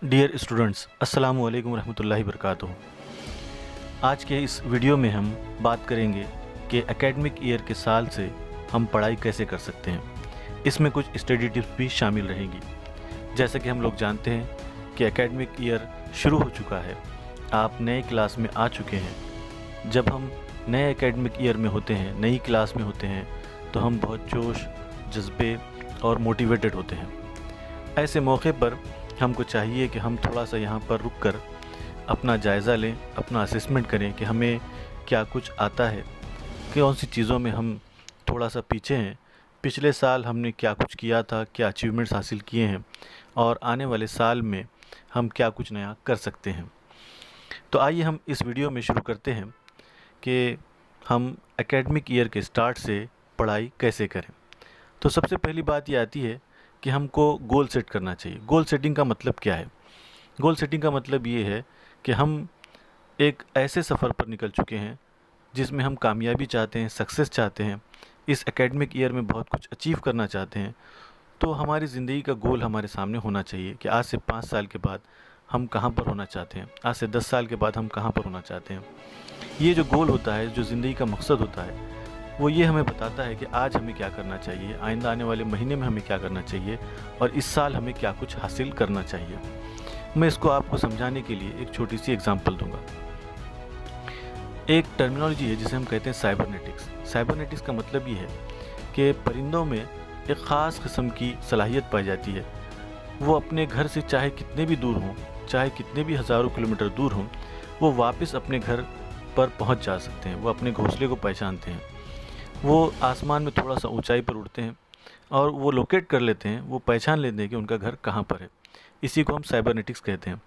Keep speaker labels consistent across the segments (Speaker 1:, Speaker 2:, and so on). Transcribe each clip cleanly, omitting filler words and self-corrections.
Speaker 1: Dear students, अस्सलामु अलैकुम रहमतुल्लाहि वबरकातुहू। आज के इस वीडियो में हम बात करेंगे कि एकेडमिक ईयर के साल से हम पढ़ाई कैसे कर सकते हैं। इसमें कुछ स्टडी टिप्स भी शामिल रहेंगी। जैसे कि हम लोग जानते हैं कि एकेडमिक ईयर शुरू हो चुका है, आप नए क्लास में आ चुके हैं। जब हम नए एकेडमिक ईयर में होते हैं, नई क्लास में होते हैं, तो हम बहुत जोश, जज्बे और मोटिवेटेड होते हैं। ऐसे मौके पर हमको चाहिए कि हम थोड़ा सा यहाँ पर रुक कर अपना जायज़ा लें, अपना असेसमेंट करें कि हमें क्या कुछ आता है, कौन सी चीज़ों में हम थोड़ा सा पीछे हैं, पिछले साल हमने क्या कुछ किया था, क्या अचीवमेंट्स हासिल किए हैं और आने वाले साल में हम क्या कुछ नया कर सकते हैं। तो आइए हम इस वीडियो में शुरू करते हैं कि हम एकेडमिक ईयर के स्टार्ट से पढ़ाई कैसे करें। तो सबसे पहली बात ये आती है कि हमको गोल सेट करना चाहिए। गोल सेटिंग का मतलब क्या है? गोल सेटिंग का मतलब ये है कि हम एक ऐसे सफ़र पर निकल चुके हैं जिसमें हम कामयाबी चाहते हैं, सक्सेस चाहते हैं, इस एकेडमिक ईयर में बहुत कुछ अचीव करना चाहते हैं। तो हमारी ज़िंदगी का गोल हमारे सामने होना चाहिए कि आज से 5 साल के बाद हम कहाँ पर होना चाहते हैं, आज से 10 साल के बाद हम कहाँ पर होना चाहते हैं। ये जो गोल होता है, जो ज़िंदगी का मकसद होता है, वो ये हमें बताता है कि आज हमें क्या करना चाहिए, आइंदा आने वाले महीने में हमें क्या करना चाहिए और इस साल हमें क्या कुछ हासिल करना चाहिए। मैं इसको आपको समझाने के लिए एक छोटी सी एग्जांपल दूंगा। एक टर्मिनोलॉजी है जिसे हम कहते हैं साइबरनेटिक्स। साइबरनेटिक्स का मतलब ये है कि परिंदों में एक ख़ास किस्म की सलाहियत पाई जाती है। वो अपने घर से चाहे कितने भी दूर हों, चाहे कितने भी हज़ारों किलोमीटर दूर हों, वो वापस अपने घर पर पहुँच जा सकते हैं। वो अपने घोंसले को पहचानते हैं। वो आसमान में थोड़ा सा ऊंचाई पर उड़ते हैं और वो लोकेट कर लेते हैं, वो पहचान लेते हैं कि उनका घर कहाँ पर है। इसी को हम साइबरनेटिक्स कहते हैं।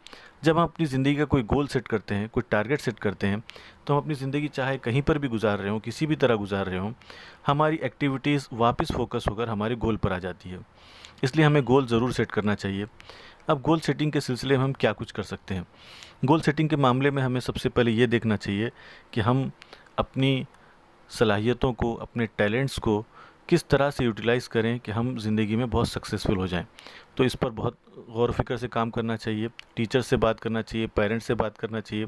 Speaker 1: जब हम अपनी ज़िंदगी का कोई गोल सेट करते हैं, कोई टारगेट सेट करते हैं, तो हम अपनी ज़िंदगी चाहे कहीं पर भी गुजार रहे हों, किसी भी तरह गुजार रहे हों, हमारी एक्टिविटीज़ वापस फोकस होकर हमारे गोल पर आ जाती है। इसलिए हमें गोल ज़रूर सेट करना चाहिए। अब गोल सेटिंग के सिलसिले में हम क्या कुछ कर सकते हैं? गोल सेटिंग के मामले में हमें सबसे पहले ये देखना चाहिए कि हम अपनी सलाहियतों को, अपने टैलेंट्स को किस तरह से यूटिलाइज़ करें कि हम ज़िंदगी में बहुत सक्सेसफुल हो जाएं। तो इस पर बहुत गौर व फिक्र से काम करना चाहिए। टीचर से बात करना चाहिए, पेरेंट्स से बात करना चाहिए,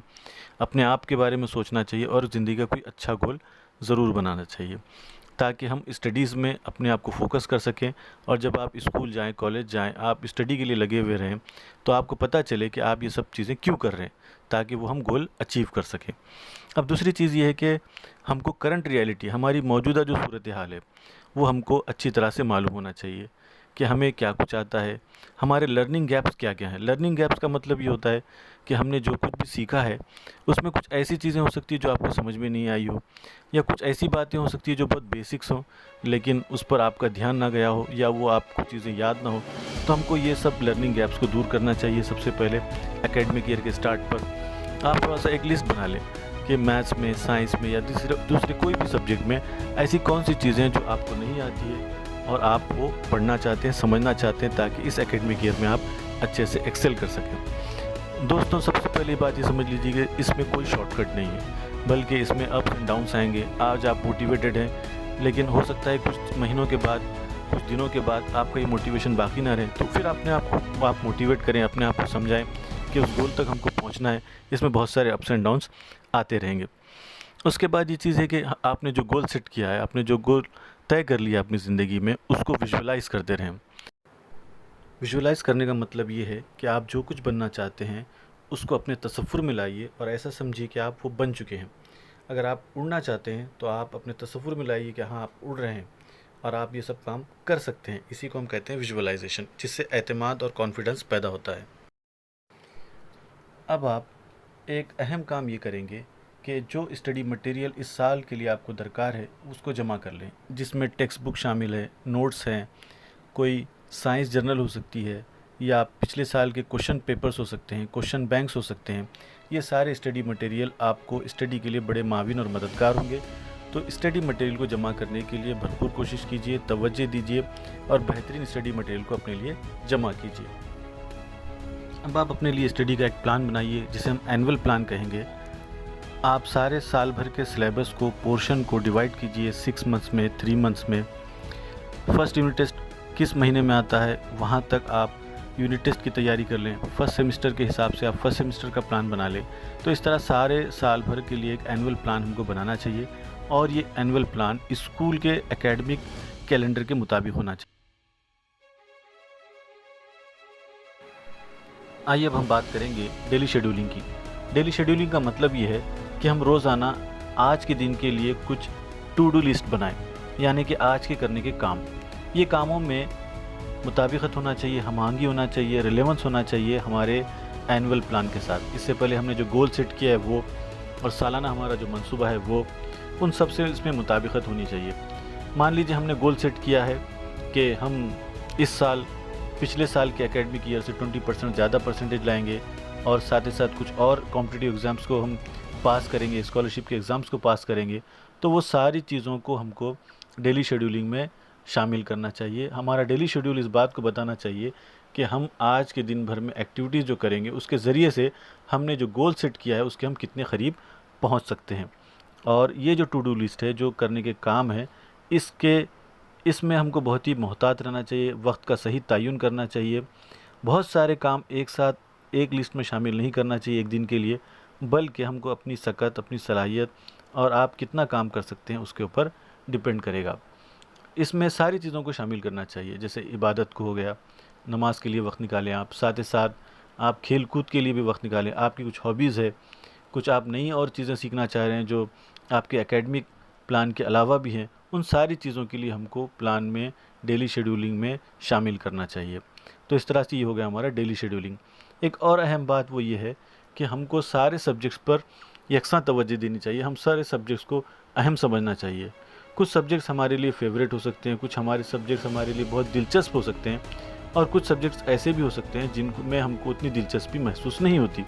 Speaker 1: अपने आप के बारे में सोचना चाहिए और ज़िंदगी का कोई अच्छा गोल ज़रूर बनाना चाहिए ताकि हम स्टडीज़ में अपने आप को फोकस कर सकें। और जब आप स्कूल जाएं, कॉलेज जाएं, आप स्टडी के लिए लगे हुए रहें, तो आपको पता चले कि आप ये सब चीज़ें क्यों कर रहे हैं, ताकि वो हम गोल अचीव कर सकें। अब दूसरी चीज़ ये है कि हमको करंट रियलिटी, हमारी मौजूदा जो सूरत हाल है, वो हमको अच्छी तरह से मालूम होना चाहिए कि हमें क्या कुछ आता है, हमारे लर्निंग गैप्स क्या क्या हैं। लर्निंग गैप्स का मतलब ये होता है कि हमने जो कुछ भी सीखा है उसमें कुछ ऐसी चीज़ें हो सकती है जो आपको समझ में नहीं आई हो, या कुछ ऐसी बातें हो सकती है जो बहुत बेसिक्स हों लेकिन उस पर आपका ध्यान ना गया हो, या वो आपको चीज़ें याद ना हो। तो हमको ये सब लर्निंग गैप्स को दूर करना चाहिए। सबसे पहले एकेडमिक ईयर के स्टार्ट पर आप थोड़ा सा एक लिस्ट बना लें कि मैथ्स में, साइंस में या दूसरे कोई भी सब्जेक्ट में ऐसी कौन सी चीज़ें हैं जो आपको नहीं आती है और आप वो पढ़ना चाहते हैं, समझना चाहते हैं, ताकि इस एकेडमिक ईयर में आप अच्छे से एक्सेल कर सकें। दोस्तों, सबसे पहली बात ये समझ लीजिए कि इसमें कोई शॉर्टकट नहीं है, बल्कि इसमें अप्स एंड डाउन्स आएंगे। आज आप मोटिवेटेड हैं, लेकिन हो सकता है कुछ महीनों के बाद, कुछ दिनों के बाद आपका ये मोटिवेशन बाकी ना रहे। तो फिर अपने आप को आप मोटिवेट करें, अपने आप को समझाएं कि उस गोल तक हमको पहुंचना है। इसमें बहुत सारे अप्स एंड डाउन्स आते रहेंगे। उसके बाद ये चीज़ है कि आपने जो गोल सेट किया है, आपने जो गोल तय कर लिया अपनी ज़िंदगी में, उसको विजुअलाइज़ करते रहें। विजुअलाइज़ करने का मतलब ये है कि आप जो कुछ बनना चाहते हैं उसको अपने तसव्वुर में लाइए और ऐसा समझिए कि आप वो बन चुके हैं। अगर आप उड़ना चाहते हैं तो आप अपने तसव्वुर में लाइए कि हाँ, आप उड़ रहे हैं और आप ये सब काम कर सकते हैं। इसी को हम कहते हैं विजुअलाइजेशन, जिससे एतमाद और कॉन्फिडेंस पैदा होता है। अब आप एक अहम काम ये करेंगे कि जो स्टडी मटेरियल इस साल के लिए आपको दरकार है उसको जमा कर लें, जिसमें टेक्स्ट बुक शामिल है, नोट्स हैं, कोई साइंस जर्नल हो सकती है, या पिछले साल के क्वेश्चन पेपर्स हो सकते हैं, क्वेश्चन बैंक्स हो सकते हैं। ये सारे स्टडी मटेरियल आपको स्टडी के लिए बड़े माविन और मददगार होंगे। तो स्टडी मटेरियल को जमा करने के लिए भरपूर कोशिश कीजिए, तवज्जो दीजिए और बेहतरीन स्टडी मटेरियल को अपने लिए जमा कीजिए। अब आप अपने लिए स्टडी का एक प्लान बनाइए, जिसे हम एनुअल प्लान कहेंगे। आप सारे साल भर के सिलेबस को, पोर्शन को डिवाइड कीजिए 6 मंथ्स में, 3 मंथ्स में। फर्स्ट यूनिट टेस्ट किस महीने में आता है, वहाँ तक आप यूनिट टेस्ट की तैयारी कर लें, फर्स्ट सेमेस्टर के हिसाब से आप फर्स्ट सेमेस्टर का प्लान बना लें। तो इस तरह सारे साल भर के लिए एक एनुअल प्लान हमको बनाना चाहिए और ये एनुअल प्लान स्कूल के एकेडमिक कैलेंडर के मुताबिक होना चाहिए। आइए अब हम बात करेंगे डेली शेड्यूलिंग की। डेली शेड्यूलिंग का मतलब ये है कि हम रोज़ाना आज के दिन के लिए कुछ टू डू लिस्ट बनाएं, यानी कि आज के करने के काम। ये कामों में मुताबिकत होना चाहिए, हमांगी होना चाहिए, रिलेवेंस होना चाहिए हमारे एनुअल प्लान के साथ। इससे पहले हमने जो गोल सेट किया है वो, और सालाना हमारा जो मंसूबा है वो, उन सब से इसमें मुताबिकत होनी चाहिए। मान लीजिए हमने गोल सेट किया है कि हम इस साल पिछले साल के एकेडमिक ईयर से 20% ज़्यादा परसेंटेज लाएंगे और साथ ही साथ कुछ और कॉम्पिटिटिव एग्ज़ाम्स को हम पास करेंगे, स्कॉलरशिप के एग्ज़ाम्स को पास करेंगे। तो वो सारी चीज़ों को हमको डेली शेड्यूलिंग में शामिल करना चाहिए। हमारा डेली शेड्यूल इस बात को बताना चाहिए कि हम आज के दिन भर में एक्टिविटीज़ जो करेंगे उसके ज़रिए से हमने जो गोल सेट किया है उसके हम कितने करीब पहुंच सकते हैं। और ये जो टू डू लिस्ट है, जो करने के काम है, इसमें हमको बहुत ही मोहतात रहना चाहिए, वक्त का सही तयन करना चाहिए। बहुत सारे काम एक साथ एक लिस्ट में शामिल नहीं करना चाहिए एक दिन के लिए, बल्कि हमको अपनी सकत, अपनी सलाहियत और आप कितना काम कर सकते हैं उसके ऊपर डिपेंड करेगा। इसमें सारी चीज़ों को शामिल करना चाहिए, जैसे इबादत को हो गया, नमाज के लिए वक्त निकालें आप, साथ ही साथ आप खेल कूद के लिए भी वक्त निकालें। आपकी कुछ हॉबीज़ है, कुछ आप नई और चीज़ें सीखना चाह रहे हैं जो आपके एकेडमिक प्लान के अलावा भी हैं, उन सारी चीज़ों के लिए हमको प्लान में डेली शेड्यूलिंग में शामिल करना चाहिए। तो इस तरह से ये हो गया हमारा डेली शेड्यूलिंग। एक और अहम बात वो ये है कि हमको सारे सब्जेक्ट्स पर यकसा तवज्जो देनी चाहिए। हम सारे सब्जेक्ट्स को अहम समझना चाहिए। कुछ सब्जेक्ट्स हमारे लिए फेवरेट हो सकते हैं, कुछ हमारे सब्जेक्ट्स हमारे लिए बहुत दिलचस्प हो सकते हैं, और कुछ सब्जेक्ट्स ऐसे भी हो सकते हैं जिनमें हमको उतनी दिलचस्पी महसूस नहीं होती।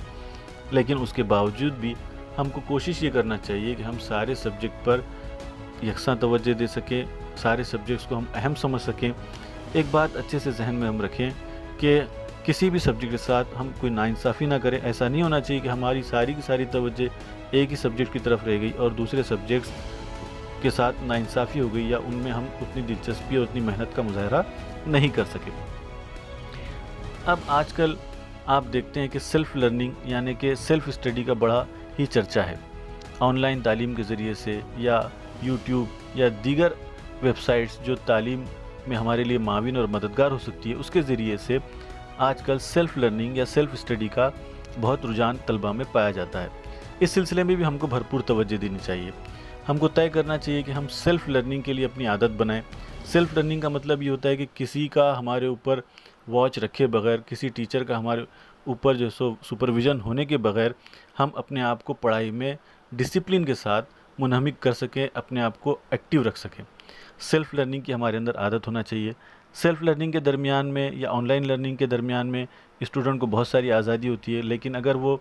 Speaker 1: लेकिन उसके बावजूद भी हमको कोशिश ये करना चाहिए कि हम सारे सब्जेक्ट पर यकसा तवज्जो दे सकें, सारे सब्जेक्ट्स को हम अहम समझ सकें। एक बात अच्छे से जहन में हम रखें कि किसी भी सब्जेक्ट के साथ हम कोई नाइंसाफ़ी ना करें। ऐसा नहीं होना चाहिए कि हमारी सारी की सारी तवज्जो एक ही सब्जेक्ट की तरफ रह गई और दूसरे सब्जेक्ट्स के साथ नाइंसाफ़ी हो गई या उनमें हम उतनी दिलचस्पी और उतनी मेहनत का मुजाहरा नहीं कर सके। अब आजकल आप देखते हैं कि सेल्फ़ लर्निंग यानी कि सेल्फ़ स्टडी का बड़ा ही चर्चा है। ऑनलाइन तालीम के ज़रिए से या यूट्यूब या दीगर वेबसाइट्स जो तालीम में हमारे लिए माविन और मददगार हो सकती है, उसके ज़रिए से आजकल सेल्फ़ लर्निंग या सेल्फ़ स्टडी का बहुत रुझान तलबा में पाया जाता है। इस सिलसिले में भी हमको भरपूर तवज्जो देनी चाहिए। हमको तय करना चाहिए कि हम सेल्फ़ लर्निंग के लिए अपनी आदत बनाएं। सेल्फ़ लर्निंग का मतलब ये होता है कि किसी का हमारे ऊपर वॉच रखे बगैर, किसी टीचर का हमारे ऊपर जो सुपरविज़न होने के बगैर हम अपने आप को पढ़ाई में डिसिप्लिन के साथ मुनहमिक कर सकें, अपने आप को एक्टिव रख सकें। सेल्फ़ लर्निंग की हमारे अंदर आदत होना चाहिए। सेल्फ़ लर्निंग के दरमियान में या ऑनलाइन लर्निंग के दरमियान में स्टूडेंट को बहुत सारी आज़ादी होती है, लेकिन अगर वो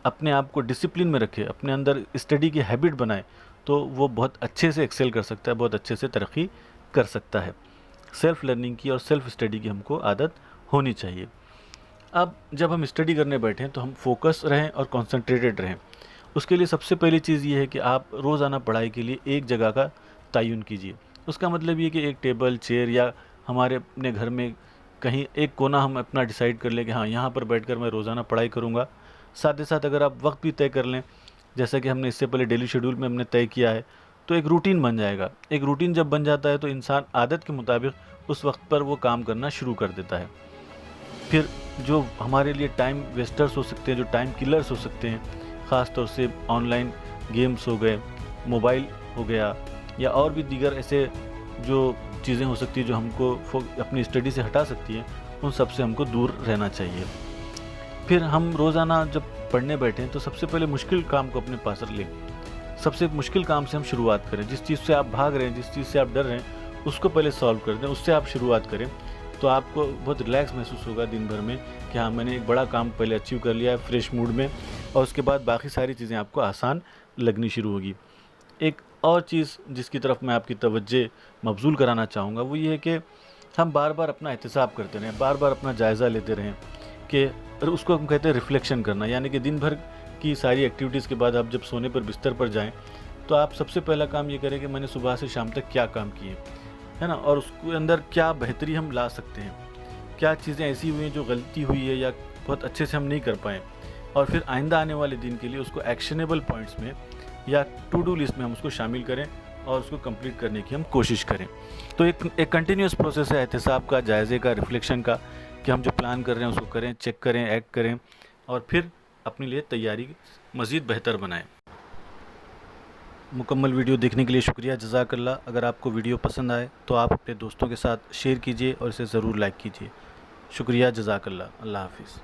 Speaker 1: अपने आप को डिसिप्लिन में रखे, अपने अंदर स्टडी की हैबिट बनाए, तो वो बहुत अच्छे से एक्सेल कर सकता है, बहुत अच्छे से तरक्की कर सकता है। सेल्फ़ लर्निंग की और सेल्फ़ स्टडी की हमको आदत होनी चाहिए। अब जब हम स्टडी करने बैठें तो हम फोकस रहें और कॉन्सनट्रेटेड रहें। उसके लिए सबसे पहली चीज़ ये है कि आप रोज़ाना पढ़ाई के लिए एक जगह का तयन कीजिए। उसका मतलब ये कि एक टेबल, चेयर या हमारे अपने घर में कहीं एक कोना हम अपना डिसाइड कर लें कि हाँ, यहाँ पर बैठकर मैं रोज़ाना पढ़ाई करूँगा। साथ ही साथ अगर आप वक्त भी तय कर लें, जैसा कि हमने इससे पहले डेली शेड्यूल में हमने तय किया है, तो एक रूटीन बन जाएगा। एक रूटीन जब बन जाता है तो इंसान आदत के मुताबिक उस वक्त पर वो काम करना शुरू कर देता है। फिर जो हमारे लिए टाइम वेस्टर्स हो सकते हैं, जो टाइम किलर्स हो सकते हैं, ख़ास तौर से ऑनलाइन गेम्स हो गए, मोबाइल हो गया या और भी दीगर ऐसे जो चीज़ें हो सकती हैं जो हमको अपनी स्टडी से हटा सकती हैं, उन सब से हमको दूर रहना चाहिए। फिर हम रोज़ाना जब पढ़ने बैठें तो सबसे पहले मुश्किल काम को अपने पास रख लें। सबसे मुश्किल काम से हम शुरुआत करें। जिस चीज़ से आप भाग रहे हैं, जिस चीज़ से आप डर रहे हैं, उसको पहले सॉल्व कर दें, उससे आप शुरुआत करें। तो आपको बहुत रिलैक्स महसूस होगा दिन भर में कि हाँ, मैंने एक बड़ा काम पहले अचीव कर लिया है फ्रेश मूड में, और उसके बाद बाकी सारी चीज़ें आपको आसान लगनी शुरू होगी। एक और चीज़ जिसकी तरफ मैं आपकी तवज्जो मबज़ूल कराना चाहूँगा वो ये है कि हम बार बार अपना एहतिसाब करते रहें, बार बार अपना जायज़ा लेते रहें कि उसको हम कहते हैं रिफ़्लेक्शन करना। यानी कि दिन भर की सारी एक्टिविटीज़ के बाद आप जब सोने पर बिस्तर पर जाएं तो आप सबसे पहला काम ये करें कि मैंने सुबह से शाम तक क्या काम किए, है ना, और उसके अंदर क्या बेहतरी हम ला सकते हैं, کیا چیزیں ایسی ہوئی ہیں جو غلطی ہوئی ہے یا بہت اچھے سے ہم نہیں کر پائیں، اور پھر آئندہ آنے والے دن کے لیے اس کو ایکشنیبل پوائنٹس میں یا ٹو ڈو لسٹ میں ہم اس کو شامل کریں اور اس کو کمپلیٹ کرنے کی ہم کوشش کریں۔ تو ایک کنٹینیوس پروسیس ہے احتساب کا، جائزے کا، ریفلیکشن کا، کہ ہم جو پلان کر رہے ہیں اس کو کریں، چیک کریں، ایکٹ کریں، اور پھر اپنے لیے تیاری مزید بہتر بنائیں۔ مکمل ویڈیو دیکھنے کے لیے شکریہ، جزاک اللہ۔ اگر آپ کو ویڈیو پسند آئے تو آپ اپنے دوستوں کے ساتھ شیئر کیجیے اور اسے ضرور لائک کیجیے۔ شکریہ، جزاک اللہ، اللہ حافظ۔